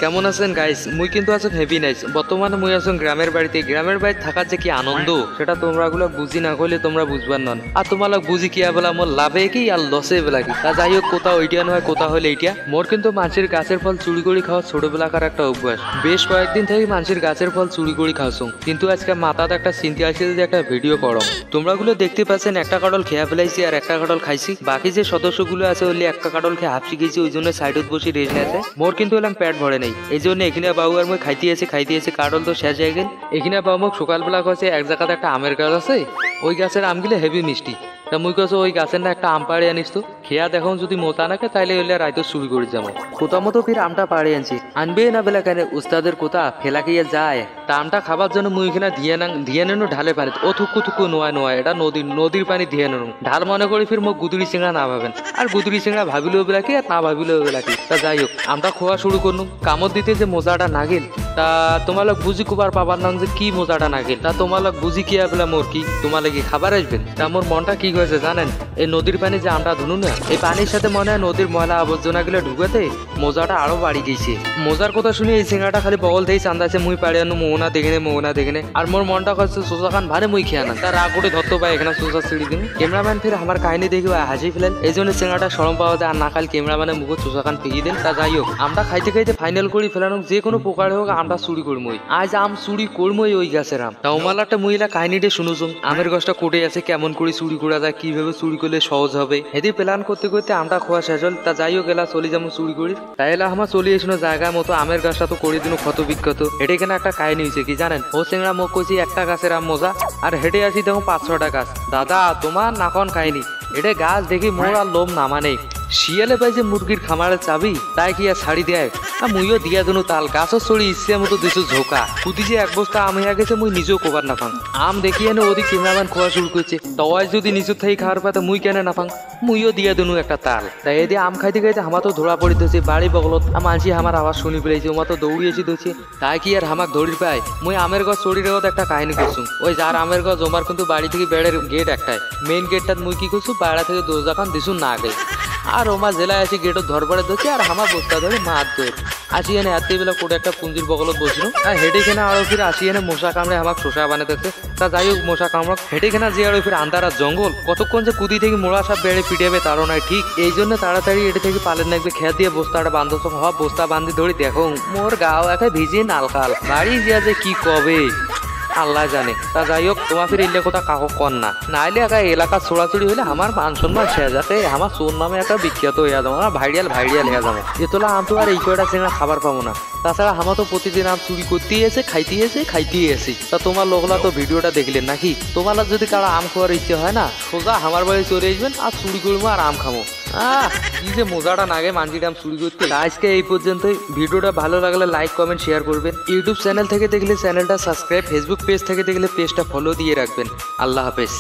কেমন আছেন গাইস? মুই কিন্তু আছেন হেভি নাইস। বর্তমানে মুই আছেন গ্রামের বাড়িতে। গ্রামের বাড়ি থাকার যে কি আনন্দ সেটা তোমরা গুলো বুঝি না করলে তোমরা বুঝবার নন। আর তোমার বুঝি কি বলা মোর লাভে কি আর লসে বেলা কি। তা যাই হোক, কোথাও ওইটা নয় কোথাও হলে এইটা। মোর কিন্তু মানুষের গাছের ফল চুরি করে খাওয়া ছোটবেলাকার একটা অভ্যাস। বেশ কয়েকদিন থেকে মানুষের গাছের ফল চুরি করে খাওয়াছো, কিন্তু আজকে মাথাতে একটা চিন্তা আসছে যে একটা ভিডিও করো। তোমরা গুলো দেখতে পাচ্ছেন একটা কাটল খেয়া ফেলাইছি আর একটা কাটল খাইছি। বাকি যে সদস্যগুলো আছে ওই একটা কাটল খেয়ে হাফসি গেছি, ওই জন্য সাইডত বসে রেস্ট নিয়েছে। মোর কিন্তু এলাম পেট ভরে নেই, এই জন্য এখানে বাবু আর মই খাইতে এসে কাটল তো শেষ হয়ে গেল। এখানে বাবু মোক সকালবেলা কয়েছে এক জায়গাতে একটা আমের গাছ আছে, ওই গাছের আমগুলো হেভি মিষ্টি। তা মুই কাছে ওই গাছের না একটা আম পাড়ে আনিস তো খেয়া দেখো, যদি মোতা নাকে তাইলে হইলে রাইতো চুরি করে যাবো। কোথা মতো ফির আমটা পাড়ে আনছি, আনবে না বেলা কেন উস্তাদের কোথা ফেলা খেয়ে যায়। তা আমটা খাবার জন্য মুই এখানে দিয়ে নেনো ঢালে পানি। ও থুকু নোয়া এটা নদীর পানি দিয়ে নেনো ঢাল মনে করি ফির মোক গুদুরি চিংড়া না ভাবেন। আর গুদুরি চিংড়া ভাবিলেও বেলা কি আর না ভাবিলেও বেলা কি। তা যাই হোক, আমটা খোয়া শুরু করলুম। কামড় দিতে যে মজাটা না গেল, তা তোমার বুঝি কুবার পাবার নাম যে কি মজাটা না গেল। তা তোমার বুঝি কি বেলা মোর কি তোমার কি খাবার আসবেন। তা মোর মনটা কি হয়েছে জানেন, এই নদীর পানি যে আমরা ধুনু না, এই পানির সাথে মনে হয় নদীর ময়লা আবর্জনা গুলো ঢুকাতে মজাটা আরো বাড়ি গেছে। মজার কথা শুনে এই সিঙ্গাটা খালি বগল থেকে চান্দাছে মুই পাড়ে আনো মোহনা দেখে আর মোর মনটা করছে সোজা খান ভারে মুই খেয়ে না। তার রাগ করে ধরতে পাই এখানে সোজা সিঁড়ি দিন। ক্যামেরাম্যান ফির আমার কাহিনী দেখি হাসি ফেলেন, এই জন্য সিঙ্গাটা সরম পাওয়া যায়। আর না খালি ক্যামেরাম্যানের মুখে সোজা খান ফেঁকি দেন। তা যাই হোক, আমরা খাইতে ফাইনাল করি ফেলানো যে কোনো প্রকার হোক আমরা চুরি করমই। আজ আম চুরি করমই ওই গাছের আম। তা ওমালা একটা মহিলা কাহিনীটা শুনুছুম, আমের গাছটা কোটে আছে কেমন করে চুরি করা যায়, কিভাবে চুরি করলে সহজ হবে। এদি প্ল্যান করতে আমটা খোয়া শেষ হল। তা যাই হোক, এলা চলে যাবো চুরি করি। তাই এলা আমার চলে এসো জায়গা মতো আমের গাছটা তো করে দিন ক্ষত বিক্ষত। হেঁটে এখানে একটা কাহিনী হয়েছে কি জানেন, ও চিংড়া মোক কইছি একটা গাছের আম মজা, আর হেঁটে আসি দেখো 5-6টা গাছ। দাদা তোমার নাকন কাহিনী, এটা গাছ দেখি মোর আর লোম নামা নেই। শিয়ালে পাইছে মুরগির খামারের চাবি, তাই কি আর ছাড়ি দেয়। মুইও দিয়া দেনু তাল গাছও চড়ি ইচ্ছে মতো দিছো ঝোঁকা। কুদি যে এক বস্তা আম হইয়া গেছে মুই নিজেও কোবার না পাং। আম দেখি এনে ওদিক ক্যামেরাম্যান খোয়া শুরু করছে, তওয়াই যদি নিজের থেকে খাওয়ার পাতে মুই কেন না পাং। মুইও দিয়া দেনু একটা তাল। তাই এদি আম খাইতে আমার তো ধরা পড়ি ধরছে বাড়ি বগলত। মানছি আমার আওয়াজ শুনি পেয়েছি, ওমা তো দৌড়িয়েছি ধরছে। তাই কি আর হামাক দৌড়ির পায়। মুই আমের গাছ চড়ি রেগত একটা কাহিনী করছু। ওই যার আমের গাছ জমার কিন্তু বাড়ি থেকে বেড়ের গেট একটাই, মেইন গেটটা মুই কি করছু বাড়া থেকে দরজা খান দিছু না আগে। আর ওমা জেলায় আসি গেটত ধরপড়ে ধরছে আর আমার বস্তা ধরে মাছ ধর আসি এনে এত বেলা কোটে একটা পুঞ্জির বগলত বসছিল। আর হেঁটে কেনা আরো ফির আসি এনে মশা কামড়ে আমাকে শোষা বানাতেছে। তা যাই হোক, মশা কামড়ক হেঁটে কেনা যে আরো ফির আন্ধারা জঙ্গল, কতক্ষণ যে কুদি থেকে মোড়া সব বেড়ে পিটাবে তারও নাই ঠিক। এই জন্য তাড়াতাড়ি এটি থেকে পালেন নাকবে খেয়া দিয়ে বস্তাটা বান্ধব হওয়া। বস্তা বান্ধি ধরে দেখো মোর গাও একা ভিজে নালকাল। বাড়ি যা যে কি কবে আল্লাহ জানে। তা যাই হোক, তোমার ফির এলে কোথা কাকো কন না, নাইলে একা এলাকা ছোড়াছুড়ি হইলে আমার মান সম্মান শেষ যাতে আমার সোর নামে একটা বিখ্যাত হইয়া যাবো, আমার ভাইরিয়াল হইয়া যাবো। এতলা আম তো আর এই কয়টা চিংড়া খাবার পাবো না। তাছাড়া আমার তো প্রতিদিন আম চুরি করতেই এসে খাইতেই এসে। তা তোমার লোকলা তো ভিডিওটা দেখলেন নাকি? তোমার যদি কারো আম খাওয়ার ইচ্ছে হয় না, সোজা আমার বাড়ি চলে আসবেন আর চুরি করবো আর আম খাবো। কি যে মজাটা নাগে মানজির আম চুরি করতে। আজকে এই পর্যন্তই। ভিডিওটা ভালো লাগলে লাইক কমেন্ট শেয়ার করবেন। ইউটিউব চ্যানেল থেকে দেখলে চ্যানেলটা সাবস্ক্রাইব, ফেসবুক পেজ থেকে দেখলে পেজটা ফলো দিয়ে রাখবেন। আল্লাহ হাফেজ।